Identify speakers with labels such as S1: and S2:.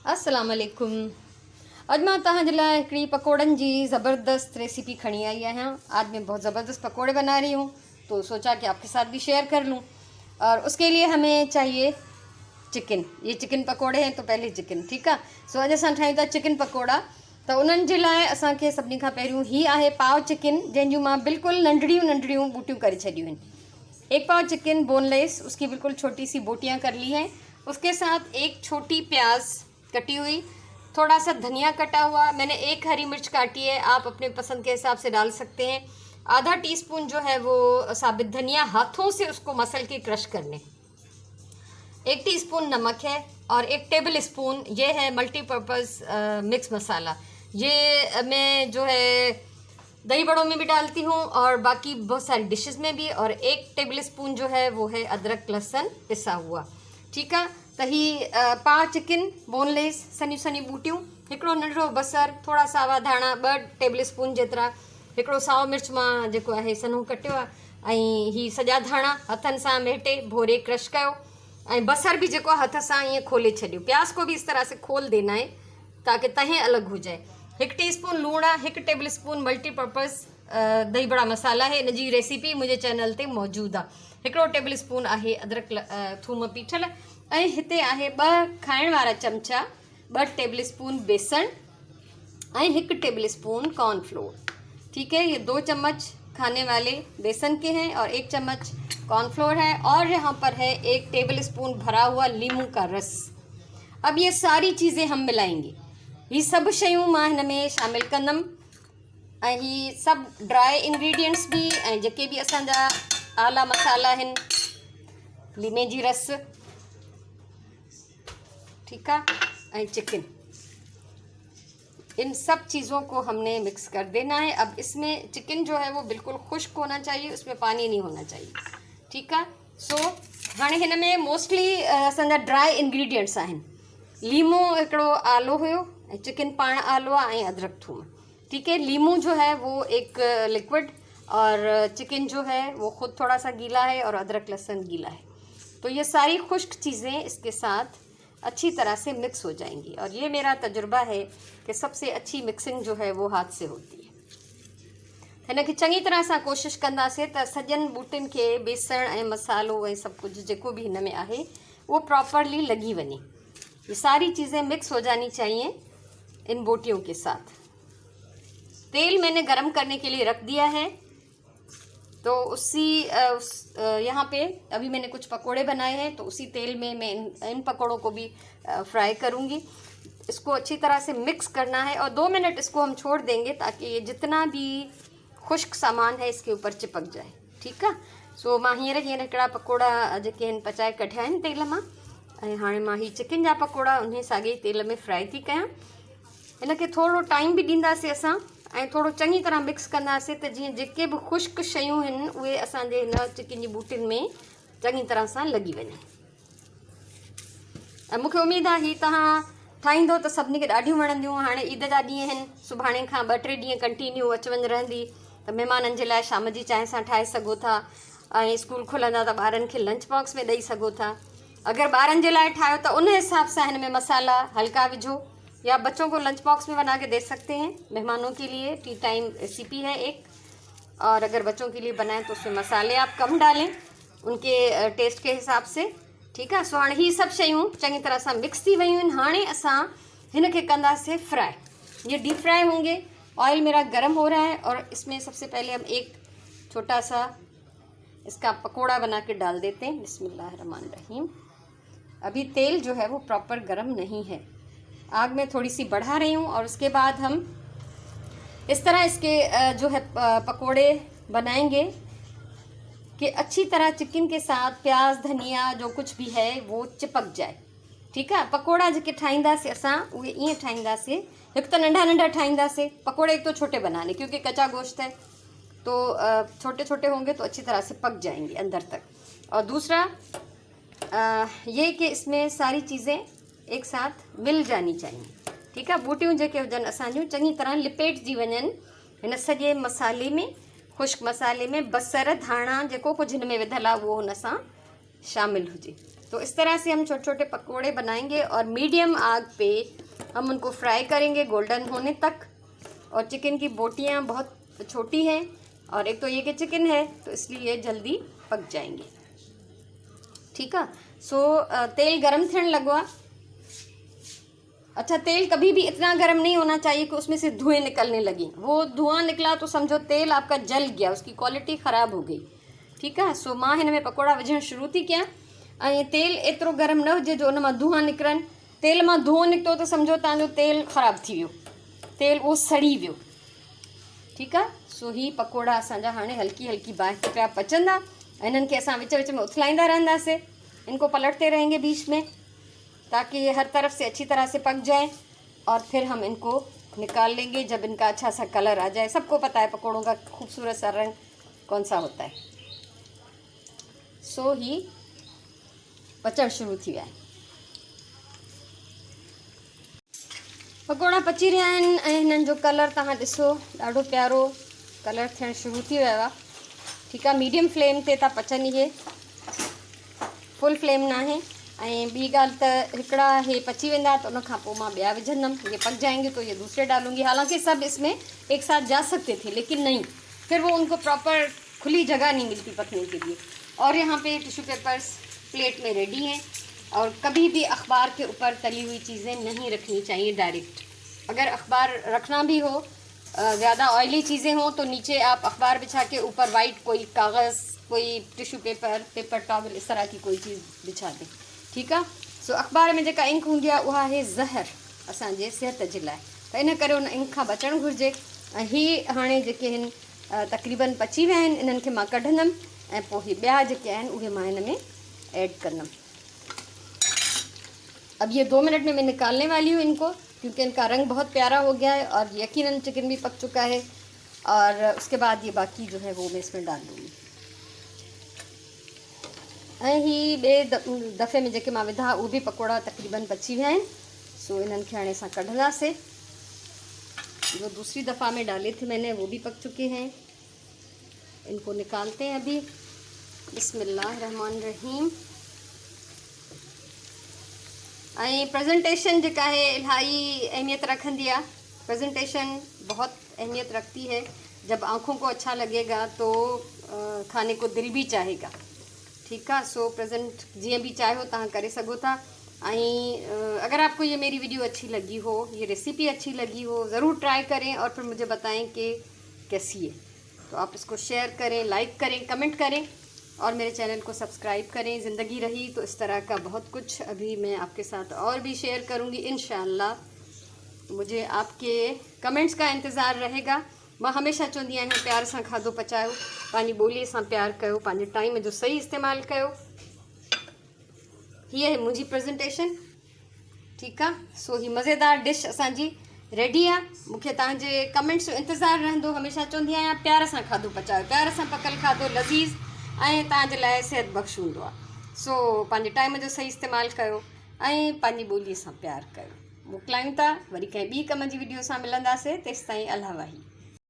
S1: अस्सलाम वालेकुम। अॼु मां तव्हांजे लाइ हिकिड़ी पकोड़नि जी ज़बरदस्त रेसिपी खणी आई आहियां। आज मैं बहुत ज़बरदस्त पकोड़े बना रही हूँ, तो सोचा कि आपके साथ भी शेयर कर लूँ। और उसके लिए हमें चाहिए चिकन। ये चिकन पकोड़े हैं तो पहले चिकन, ठीकु आहे। सो अॼु असां ठाहियूं था चिकन पकोड़ा। त उन्हनि जे लाइ असांखे सभिनी खां पहिरियों ही आहे पाव चिकन, जंहिंजूं मां बिल्कुलु नंढड़ियूं नंढड़ियूं बूटियूं करे छॾियूं आहिनि। एक पाव चिकन बोनलेस, उसकी बिल्कुल छोटी सी बोटियाँ कर ली हैं। उसके साथ एक छोटी प्याज कटी हुई, थोड़ा सा धनिया कटा हुआ, मैंने एक हरी मिर्च काटी है, आप अपने पसंद के हिसाब से डाल सकते हैं। आधा टीस्पून जो है वो साबित धनिया, हाथों से उसको मसल के क्रश कर लें। 1 टीस्पून नमक है और 1 टेबल स्पून ये है मल्टीपर्पज़ मिक्स मसाला। ये मैं जो है दही बड़ों में भी डालती हूँ और बाकी बहुत सारी डिशेस में भी। और 1 टेबल स्पून जो है वो है अदरक लहसुन पिसा हुआ, ठीकु आहे। त ही पाव चिकन बोनलेस, सनियूं सनियूं बूटियूं, हिकिड़ो नंढिड़ो बसर, थोड़ा सावा धाणा 2 टेबल स्पून जेतिरा, हिकिड़ो साओ मिर्च मां जेको आहे सन्हो कटियो आहे, ऐं ही सॼा धाणा हथनि सां मेटे भोरे क्रश कयो, ऐं बसर भी जेको आहे हथ सां ईअं खोले छॾियो। प्याज को भी इस तरह से खोल देना है ताकि तहें अलग हो जाए। 1 टीस्पून लूण आहे, 1 टेबल स्पून मल्टीपर्पज़ दही बड़ा मसाला है, इन जी रेसिपी मुंहिंजे चैनल ते मौजूदु आहे। हिकिड़ो टेबल स्पून आहे अदरक थूम पीठल, ऐं हिते आहे 2 खाइण वारा चमचा 2 टेबल स्पून बेसन ऐं 1 टेबल स्पून कॉर्नफ्लोर, ठीक है। ये 2 चम्मच खाने वाले बेसन के हैं और 1 चम्मच कॉर्नफ्लोर है, और यहाँ पर है 1 टेबल स्पून भरा हुआ नींबू का रस। अब ये सारी चीज़ें हम मिलाएंगे। ये सब शयूं मां हिन में शामिल कंदमि, ऐं ही सभु ड्राई इंग्रेडिएंट्स भी, ऐं जेके भी असांजा आला मसाला आहिनि, लीमे जी रस, ठीक है, ऐं चिकन, इन सब चीज़ों को हमने मिक्स कर देना है। अब इसमें चिकन जो है वो बिल्कुल खुश्क होना चाहिए, उसमें पानी नहीं होना चाहिए, ठीक है। सो हाणे हिन में मोस्टली असांजा ड्राई इंग्रेडिएंट्स आहिनि। लीमो हिकिड़ो आलो हुयो, ऐं चिकन पाण आलो आहे, ऐं अदरक थूम, ठीक है। लीमू जो है वो एक लिक्विड, और चिकन जो है वो खुद थोड़ा सा गीला है, और अदरक लहसुन गीला है। तो ये सारी खुश्क चीज़ें इसके साथ अच्छी तरह से मिक्स हो जाएंगी, और ये मेरा तजुर्बा है कि सबसे अच्छी मिक्सिंग जो है वो हाथ से होती है। हिन खे चङी तरह सां कोशिश कंदासीं त सॼनि बूटियुनि खे बेसण ऐं मसालो ऐं सभु कुछ जेको भी हिन में आहे वो प्रॉपरली लगी वञे। ये सारी चीज़ें मिक्स हो जानी चाहिए इन बोटियों के साथ। तेल मैंने गरम करने के लिए रख दिया है, तो यहाँ पे अभी मैंने कुछ पकोड़े बनाए हैं, तो उसी तेल में मैं इन पकोड़ों को भी फ्राई करूँगी। इसको अच्छी तरह से मिक्स करना है, और 2 मिनट इसको हम छोड़ देंगे ताकि ये जितना भी खुश्क सामान है इसके ऊपर चिपक जाए, ठीक है। सो मां हींअर हिकिड़ा पकोड़ा जेके आहिनि पचाए कढिया आहिनि तेल मां, ऐं हाणे मां ही चिकन जा पकोड़ा उन साॻे तेल में फ्राई थी कयां। हिन खे थोरो टाइम भी ॾींदासीं असां, ऐं थोरो चङी तरह मिक्स कंदासीं त जीअं जेके भी खुश्क शयूं आहिनि उहे असांजे हिन चिकन जी बूटियुनि में चङी तरह सां लॻी वञनि। ऐं मूंखे उमेदु आहे ही तव्हां ठाहींदो त सभिनी खे ॾाढियूं वणंदियूं। हाणे ईद जा ॾींहं आहिनि, सुभाणे खां 2-3 ॾींहं कंटिन्यू अच वञ रहंदी, त महिमाननि जे लाइ शाम जी चांहि सां ठाहे सघो था, ऐं स्कूल खुलंदा त ॿारनि खे लंच बॉक्स में ॾेई सघो था। अगरि ॿारनि जे लाइ ठाहियो त उन हिसाब सां हिन में मसाला हल्का विझो, या बच्चों को लंच बॉक्स में बना के दे सकते हैं। मेहमानों के लिए टी टाइम रेसिपी है एक, और अगर बच्चों के लिए बनाएं तो उसमें मसाले आप कम डालें उनके टेस्ट के हिसाब से, ठीक है। सो हाणे ही सभु शयूं चङी तरह सां मिक्स थी वयूं आहिनि। हाणे असां हिन खे कंदासीं फ्राई। ये डीप फ्राई होंगे। ऑयल मेरा गर्म हो रहा है, और इसमें सबसे पहले हम एक छोटा सा इसका पकोड़ा बना के डाल देते हैं। बिस्मिल्लाहिर्रहमानिर्रहीम। अभी तेल जो है वो प्रॉपर गर्म नहीं है, आग में थोड़ी सी बढ़ा रही हूँ, और उसके बाद हम इस तरह इसके जो है पकोड़े बनाएंगे कि अच्छी तरह चिकन के साथ प्याज धनिया जो कुछ भी है वो चिपक जाए, ठीक है। पकोड़ा जेके ठाहींदासीं असां उहे ईअं ठाहींदासीं, हिकु त नंढा नंढा ठाहींदासीं पकोड़े, एक तो छोटे बनाने क्योंकि कच्चा गोश्त है, तो छोटे छोटे होंगे तो अच्छी तरह से पक जाएंगे अंदर तक। और दूसरा ये कि इसमें सारी चीज़ें एक साथ मिल जानी चाहिए, ठीक है। बूटियूं जेके हुजनि असांजूं चङी तरह लिपेटजी वञनि हिन सॼे मसाले में, खुश्क मसाले में। बसर धाणा जेको कुझु हिन में विधल आहे उहो हुन सां शामिल हुजे। तो इस तरह से हम छोटे छोटे पकोड़े बनाएंगे और मीडियम आग पे हम उनको फ्राई करेंगे गोल्डन होने तक। और चिकन की बोटियाँ बहुत छोटी हैं और एक तो ये कि चिकन है तो इसलिए जल्दी पक जाएंगे। ठीक है। सो तेल गरम थियण लगो आहे। अच्छा, तेल कभी भी इतना गर्म नहीं होना चाहिए कि उसमें से धुएं निकलने लगे। वो धुआं निकला तो समझो तेल आपका जल गया, उसकी क्वालिटी ख़राब हो गई। ठीक है। सो मां हिन में पकोड़ा विझण शुरू थी कयां ऐं तेल एतिरो गरम न हुजे जो उन मां धुआं निकिरनि। तेल मां धुओं निकितो त सम्झो तव्हांजो तेल ख़राब थी वियो, तेल उहो सड़ी वियो। ठीकु आहे। सो ही पकोड़ा असांजा हाणे हल्की हल्की बाहि पिया पचंदा। इन्हनि खे असां विच विच में उथलाईंदा रहंदासीं। इनको पलटते रहेंगे बीच में ताकि ये हर तरफ से अच्छी तरह से पक जाए और फिर हम इनको निकाल लेंगे जब इनका अच्छा सा कलर आ जाए। सबको पता है पकोड़ों का खूबसूरत सा रंग कौन सा होता है। सो ही पचण शुरू थी विया आहिनि। पकोड़ा पची रहिया आहिनि ऐं हिननि जो कलर तव्हां ॾिसो ॾाढो प्यारो कलर थियणु शुरू थी वियो आहे। ठीकु आहे। मीडियम फ्लेम ते था पचनि इहे, फुल फ्लेम न आहे। ऐं ॿी ॻाल्हि त हिकिड़ा हे पची वेंदा त उन खां पोइ मां ॿिया विझंदमि। ये पक जाएंगे तो ये दूसरे डालूंगी। हालांकि सब इसमें एक साथ जा सकते थे लेकिन नहीं, फिर वो उनको प्रॉपर खुली जगह नहीं मिलती पकने के लिए। और यहाँ पे टिश्यू पेपर्स प्लेट में रेडी हैं। और कभी भी अखबार के ऊपर तली हुई चीज़ें नहीं रखनी चाहिए डायरेक्ट। अगर अखबार रखना भी हो, ज़्यादा ऑयली चीज़ें हों तो नीचे आप अखबार बिछा के ऊपर वाइट कोई कागज़, कोई टिश्यू पेपर, पेपर टॉवल, इस तरह की कोई चीज़ बिछा दें। ठीक है। सो अखबार में जेका इंक हूंदी आहे उहा आहे ज़हर असांजे सिहत जे लाइ, त इन करे उन इंक खां बचणु घुरिजे। ऐं हीअ हाणे जेके आहिनि तक़रीबन पची विया आहिनि, इन्हनि खे मां कढंदमि ऐं पोइ हीअ ॿिया जेके आहिनि उहे मां हिन में ऐड कंदमि। अब ये 2 मिनट में मैं निकालने वाली हूँ इनको, क्योंकि इनका रंग बहुत प्यारा हो गया है और यकीनन चिकन भी पक चुका है। और उसके बाद ये बाकी जो है वो मैं इसमें डाल दूँगी। ऐं ही ॿिए दफ़े में जेके मां विधा उहे बि पकोड़ा तक़रीबन पची विया आहिनि। सो इन्हनि खे हाणे असां कढंदासीं। जो दूसरी दफ़ा में डाले थे मैंने वो भी पक चुके हैं। इनको निकालते हैं अभी। बिस्मिल्लाहिर्रहमानिर्रहीम। ऐं प्रेजेंटेशन जेका है इलाही अहमियत रखंदी आहे। प्रेजेंटेशन बहुत अहमियत रखती है। जब आँखों को अच्छा लगेगा तो खाने को दिल भी चाहेगा। ठीक है। सो प्रेजेंट जीअं भी चाहो तव्हां करे सघो था। अगर आपको ये मेरी वीडियो अच्छी लगी हो, ये रेसिपी अच्छी लगी हो, ज़रूर ट्राई करें और फिर मुझे बताएं कि कैसी है। तो आप इसको शेयर करें, लाइक करें, कमेंट करें और मेरे चैनल को सब्सक्राइब करें। ज़िंदगी रही तो इस तरह का बहुत कुछ अभी मैं आपके साथ और भी शेयर करूँगी इंशाअल्लाह। मुझे आपके कमेंट्स का इंतज़ार रहेगा। मां हमेशा चवंदी आहियां प्यार सां खाधो पचायो, पंहिंजी ॿोलीअ सां प्यार कयो, पंहिंजे टाइम जो सही इस्तेमालु कयो। हीअ आहे मुंहिंजी प्रेजेंटेशन। ठीकु आहे। सो ही मज़ेदार डिश असांजी रेडी आहे। मूंखे तव्हांजे कमेंट्स जो इंतज़ारु रहंदो। हमेशा चवंदी आहियां प्यार सां खाधो पचायो, प्यार सां पकल खाधो लज़ीज़ ऐं तव्हांजे लाइ सिहत बख़्श हूंदो आहे। सो पंहिंजे टाइम जो सही इस्तेमालु कयो ऐं पंहिंजी ॿोलीअ सां प्यार कयो। मोकिलायूं था वरी कंहिं ॿी कम जी वीडियो सां मिलंदासीं। तेसिताईं अल्लाह वाही।